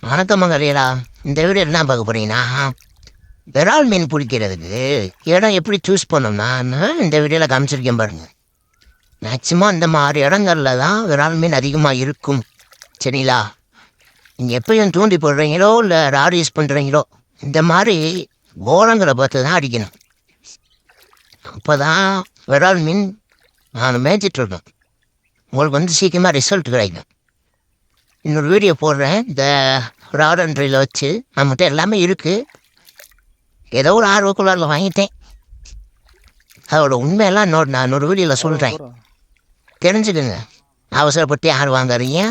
வணக்கம் மகளேடா. இந்த வீடியோ என்ன பார்க்க போறீங்கன்னா, விரால் மீன் பிடிக்கிறதுக்கு இடம் எப்படி சூஸ் பண்ணணும்னா, நான் இந்த வீடியோவில் காமிச்சிருக்கேன் பாருங்க. மேக்சிமம் இந்த மாதிரி இடங்கள்ல தான் விரால் மீன் அதிகமாக இருக்கும். சரிங்களா? நீங்கள் எப்பயும் தூண்டி போடுறீங்களோ இல்லை ராடு யூஸ் பண்ணுறீங்களோ, இந்த மாதிரி ஓரங்களை பார்த்து தான் அடிக்கணும். அப்போ தான் விரால் மீன் நான் மேய்ச்சிட்டு இருக்கேன். உங்களுக்கு வந்து சீக்கிரமாக ரிசல்ட் கிடைக்கும். இன்னொரு வீடியோ போடுறேன். இந்த ராட் அண்ட் ரீலை வச்சு நம்மகிட்ட எல்லாமே இருக்குது. ஏதோ ஒரு ஆர்வக்குள்ளாரில் வாங்கிட்டேன். அதோட உண்மையெல்லாம் நான் இன்னொரு வீடியோவில் சொல்கிறேன். தெரிஞ்சுக்குங்க. அவசரப்பட்டு யார் வாங்குறீங்க?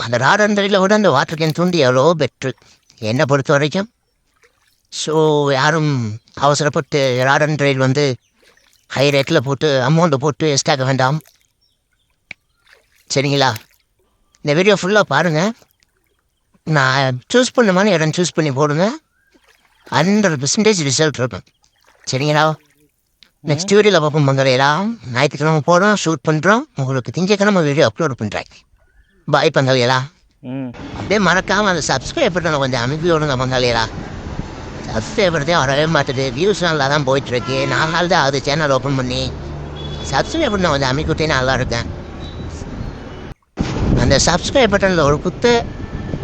அந்த ராட் அண்ட் ரீலை விட அந்த வாட்டர் கேன் தூண்டி எவ்வளோ பெட்ரு என்னை பொறுத்த வரைக்கும். ஸோ யாரும் அவசரப்பட்டு ராட் அண்ட் ரீல் வந்து ஹை ரேட்டில் போட்டு அமௌண்ட்டை போட்டு எஸ்டாக்க வேண்டாம். சரிங்களா? இந்த வீடியோ ஃபுல்லாக பாருங்கள். நான் சூஸ் பண்ண மாதிரி இடம் சூஸ் பண்ணி போடுங்க. 100% ரிசல்ட் இருக்கும். சரிங்களா? நெக்ஸ்ட் வீடியோவில் பார்ப்போம் பங்காளியெல்லாம். ஞாயிற்றுக்கிழமை போகிறோம், ஷூட் பண்ணுறோம். உங்களுக்கு திங்கக்கிழமை வீடியோ அப்லோட் பண்ணுறேன். பாய் பங்காளியெல்லாம். அப்படியே மறக்காமல் அந்த சப்ஸ்கிரைப் பண்ண கொஞ்சம் அனுப்பி விடுங்க பங்காளியெல்லாம். சப்ஸ்கிரைப் பண்ணதே வரவே மாட்டுது. வியூஸ் நல்லா தான் போயிட்டுருக்கு. 4 நாள் தான் அது சேனல் ஓப்பன் பண்ணி. சப்ஸ்கிரைப் பண்ண கொஞ்சம் அமைக்கிட்டே நல்லா இருக்கேன். அந்த சப்ஸ்கிரைப் பட்டனில் ஒரு குத்து,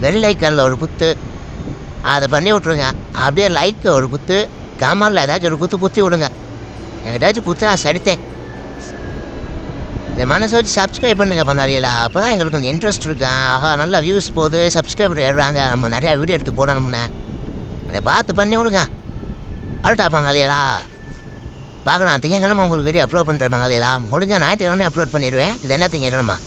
பெல் ஐக்கனில் ஒரு குத்து, அதை பண்ணி விட்ருங்க. அப்படியே லைக்கு ஒரு குத்து, கமெண்டில் ஏதாச்சும் ஒரு குத்தி விடுங்க. ஏதாச்சும் குத்து நான் சரித்தேன். இந்த மனசை வச்சு சப்ஸ்கிரைப் பண்ணுங்க பந்தாரியில். அப்போ தான் எங்களுக்கு கொஞ்சம் இன்ட்ரெஸ்ட் இருக்கேன். ஆஹா, நல்லா வியூஸ் போகுது, சப்ஸ்கிரைபர் ஏறுறாங்க, நம்ம நிறையா வீடியோ எடுத்து போடணும்னே. அதை பார்த்து பண்ணி விடுங்க. அழுட்டா பங்காளியலா பார்க்கலாம். திங்கக்கிழமை உங்களுக்கு வீடியோ அப்லோட் பண்ணுறேன் பங்காளியலா. முடிஞ்ச ஞாயிற்றுக்கிழமை அப்லோட் பண்ணிடுவேன். இது என்ன திங்கக்கிழமை?